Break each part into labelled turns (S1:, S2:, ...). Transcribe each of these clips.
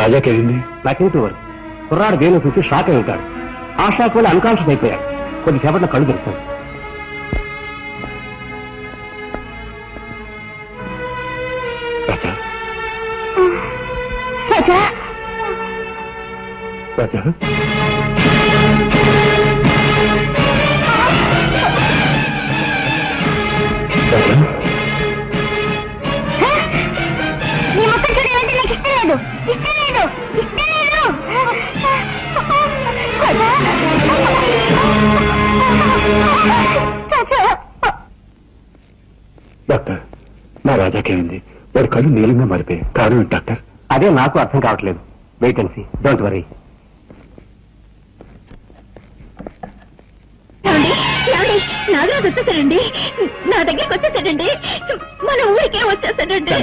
S1: రాజాకేంది? నాకేంటి వరకు కుర్రాడు దేని చూసి షాక్ అయి ఉంటాడు. ఆ షాక్ వల్ల అన్కాన్షియస్ అయిపోయాడు. కొద్దిసేపట్లో కళ్ళు తెరుస్తాడు. రాజా రాజా రాజా
S2: నీ మొత్తం చూడాలంటే నాకు ఇష్టం లేదు, ఇష్టం లేదు, ఇష్టం లేదు.
S1: డాక్టర్, నా రాజాకేమైంది? వాడి కళ్ళు నీలంగా మారిపోయాయి. కారణం ఏంటి డాక్టర్? అదే నాకు అర్థం కావట్లేదు. Wait and see. Don't worry.
S2: Nagaraju వచ్చేసాడండి, నా దగ్గరికి వచ్చేసాడండి, మన ఊరికే వచ్చేసాడండి.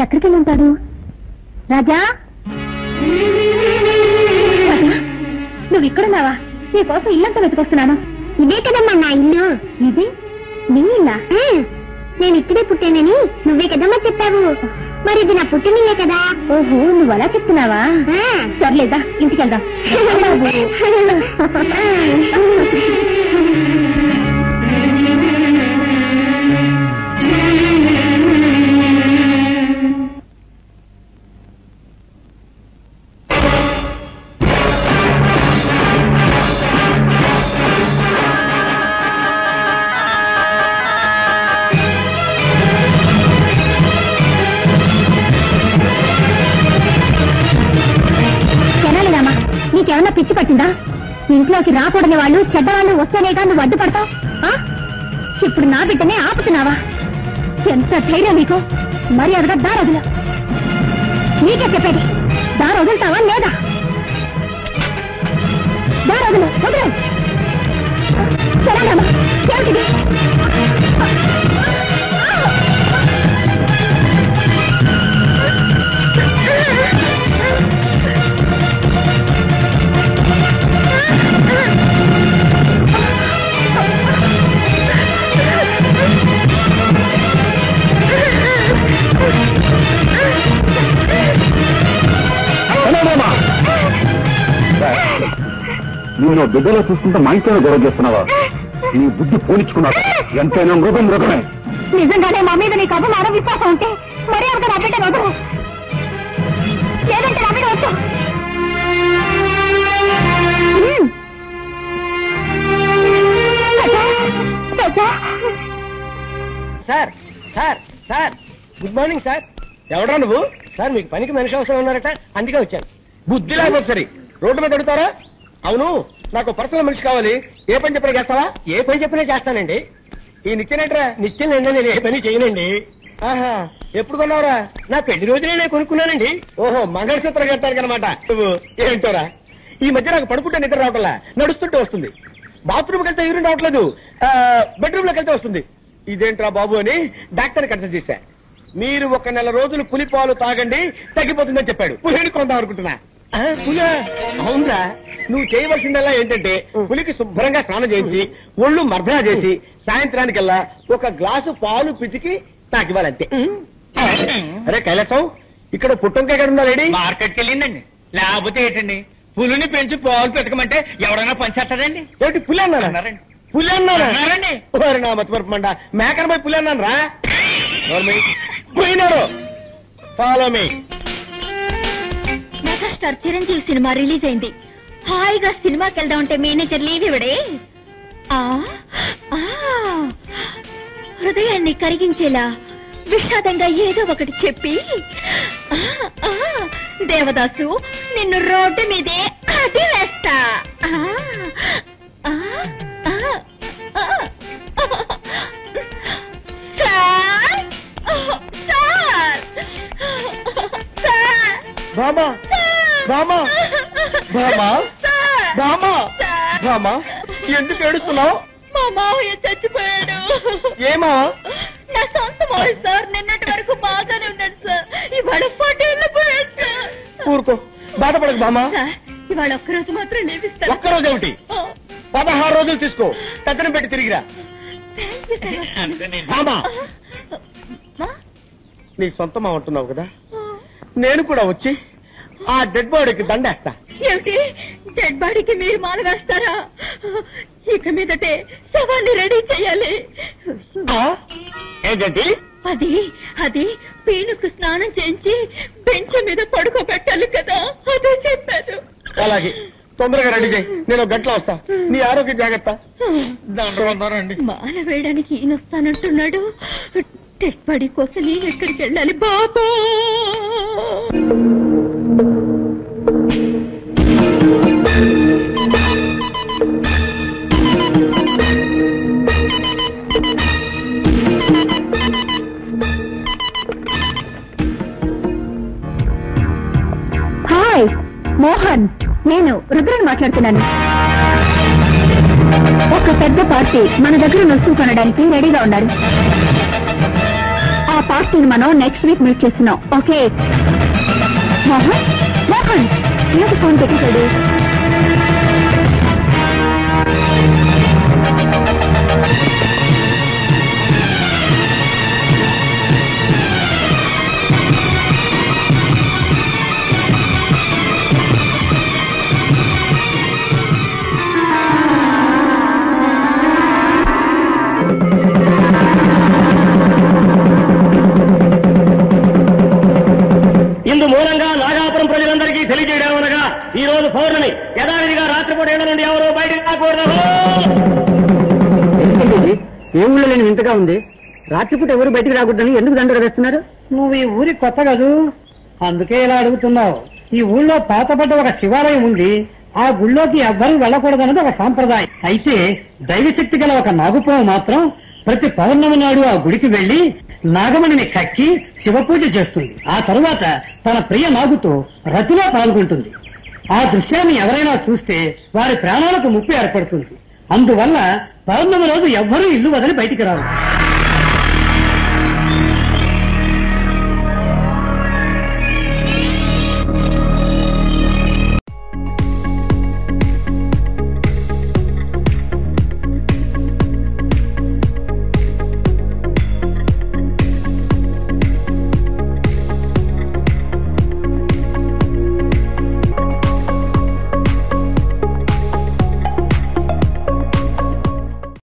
S2: ఎక్కడికి వెళ్ళి ఉంటాడు? రాజా, నువ్వు ఇక్కడున్నావా? నీకోసం ఇల్లంతా వెతుకొస్తున్నాను. ఇదే కదమ్మా నా ఇల్లు. ఇది నీ ఇల్లా? నేను ఇక్కడే పుట్టానని నువ్వే కదమ్మా చెప్పావు. మరి ఇది నా పుట్టినిల్లే కదా. ఓహో, నువ్వు అలా చెప్తున్నావా? సర్లేదా, ఇంటికి వెళ్దాం. నీకేమన్నా పిచ్చి పట్టిందా? ఇంట్లోకి రాకూడని వాళ్ళు, చెడ్డవాళ్ళు వస్తేనేగా నువ్వు అడ్డుపడతావు. ఇప్పుడు నా బిడ్డనే ఆపుతున్నావా? ఎంత ధైర్యం నీకు? మరి అదగా దారొదులు. నీకే చెప్పేది, దారొదులుతావా లేదా? దారొదులు, వదులు. సరేనమ్మా, ఏమిటిది?
S1: నిన్ను బిడ్డలో చూసుకుంటే మా ఇంట్లోనే గొడవ చేస్తున్నావా? నీ బుద్ధి పోనిచ్చుకున్నావు. ఎంతైనా మృగం మృగమే.
S2: నిజంగానే మా మీద నీకు అభిమానం, విశ్వాసం ఉంటే మరీ అంత నా బిడ్డ వదరు, లేదంటే నా బిడ్డ వచ్చు.
S3: Sir sir sir, good morning sir. ఎవడా నువ్వు? సార్, మీకు పనికి మనిషి అవసరం ఉన్నారట, అందుకే వచ్చాను. బుద్ధి లేకపోతే సరే రోడ్డు మీద అడుగుతారా? అవును, నాకు పర్సనల్ మనిషి కావాలి. ఏ పని చెప్పినా చేస్తావా? ఏ పని చెప్పినా చేస్తానండి. ఈ నిత్యనేట్రా? నిత్యనండి, నేను ఏ పని చేయనండి. ఆహా, ఎప్పుడు కొన్నావురా? నా పెళ్లి రోజునే నేను కొనుక్కున్నానండి. ఓహో, మంగళసూత్రం కట్టాను అనమాట. నువ్వు ఏంటోరా, ఈ మధ్య నాకు పడుకుంటే నిద్ర రావట్లా, నడుస్తుంటే వస్తుంది. బాత్రూమ్కి వెళ్తే యూరిన్ రావట్లేదు, బెడ్రూమ్ లోకి వెళ్తే వస్తుంది. ఇదేంట్రా బాబు అని డాక్టర్ కన్సల్ట్ చేశా. మీరు 1 నెల రోజులు పులిపాలు తాగండి, తగ్గిపోతుందని చెప్పాడు. పులిని కొందాం అనుకుంటున్నా. పులా? అవునరా, నువ్వు చేయవలసిందల్లా ఏంటంటే పులికి శుభ్రంగా స్నానం చేయించి ఒళ్ళు మర్దనా చేసి సాయంత్రానికల్లా 1 గ్లాసు పాలు పితికి తాకివ్వాలంతే. అరే కైలాసం, ఇక్కడ పుట్టంకాయ ఎక్కడ ఉందా లేడీ?
S4: మార్కెట్కి వెళ్ళిందండి. లేకపోతే ఏంటండి, పులిని పెంచి పాలు పెట్టకమంటే ఎవడైనా పంచేస్తాడండి.
S3: ఏంటి పులి అన్నారండి? పులి అన్నారండి? నా మతిమరపమండ, మేకన పోయి పులి అన్నాను రా. పోయినారు. Follow me.
S2: Megastar Chiranjeevi cinema release అయింది. హాయిగా సినిమాకి వెళ్దామంటే మేనేజర్ లీవ్ ఇవ్వడే. హృదయాన్ని కరిగించేలా విషాదంగా ఏదో ఒకటి చెప్పి, దేవదాసు నిన్ను రోడ్డు మీదే అది వేస్తా.
S3: బామా బామా బామా బామా బామా, ఎందుకు ఏడుస్తున్నావు?
S2: మా మావయ్య చచ్చిపోయాడు.
S3: ఏమా?
S2: నా సొంత మావయ్య సార్. నిన్నటి వరకు బాగానే ఉన్నాడు సార్, ఇవాళ 40 ఏళ్ళు పోయాడు సార్.
S3: ఊరుకో, బాధపడకు బామా.
S2: ఇవాళ ఒక్కరోజు మాత్రం లేవిస్తాను.
S3: ఒక్కరోజు ఏమిటి, 16 రోజులు తీసుకో. తగ్గన పెట్టి తిరిగిరా. మామా, నీ సొంతమా అంటున్నావు కదా, నేను కూడా వచ్చి ఆ డెడ్ బాడీకి దండేస్తా.
S2: ఏమిటి, డెడ్ బాడీకి మీరు మాల వేస్తారా? ఇక మీదటే శవాన్ని రెడీ చెయ్యాలి.
S3: ఏంటంటే
S2: అది పీనుకు స్నానం చేయించి బెంచ్ మీద పడుకోబెట్టాలి కదా, అదే చెప్పాను.
S3: అలాగే, తొందరగా రెడీ చేయి, నేను గంటలో వస్తా. నీ ఆరోగ్య జాగ్రత్త.
S4: దండరండి.
S2: మాల వేయడానికి ఈయన వస్తానంటున్నాడు. డెడ్ బాడీ కోసం నేను ఎక్కడికి వెళ్ళాలి బాబా? హాయ్ మోహన్, నేను రుద్రని మాట్లాడుతున్నాను. ఒక పెద్ద పార్టీ మన దగ్గర వస్తువు కొనడానికి రెడీగా ఉన్నారు. ఆ పార్టీని మనం నెక్స్ట్ వీక్ మీట్ చేస్తున్నాం. ఓకే మోహన్? మోహన్ ఎందుకు ఫోన్ పెట్టేశాడు?
S3: ఇందు మూలంగా నాగాపురం ప్రజలందరికీ తెలియజేయడమనగా, ఈ రోజు పౌర్ణమి. యథావిధిగా రాత్రిపూట ఇళ్ల నుండి ఎవరు బయటకు రాకూడదు.
S1: ఏ ఊళ్ళో లేని వింతగా ఉంది. రాత్రిపూట ఎవరు బయటికి రాకూడదని ఎందుకు దండలు వేస్తున్నారు?
S5: నువ్వు ఈ ఊరికి కొత్త కదూ, అందుకే ఇలా అడుగుతున్నావు. ఈ ఊళ్ళో పాతపడ్డ ఒక శివాలయం ఉంది. ఆ గుళ్ళోకి ఎవ్వరూ వెళ్ళకూడదన్నది ఒక సాంప్రదాయం. అయితే దైవశక్తి గల ఒక నాగుపాము మాత్రం ప్రతి పౌర్ణమి నాడు ఆ గుడికి వెళ్లి నాగమణిని కక్కి శివపూజ చేస్తుంది. ఆ తరువాత తన ప్రియ నాగుతో రతిలో పాల్గొంటుంది. ఆ దృశ్యాన్ని ఎవరైనా చూస్తే వారి ప్రాణాలకు ముప్పు ఏర్పడుతుంది. అందువల్ల పౌర్ణమి రోజు ఎవ్వరూ ఇల్లు వదిలి బయటికి రారు.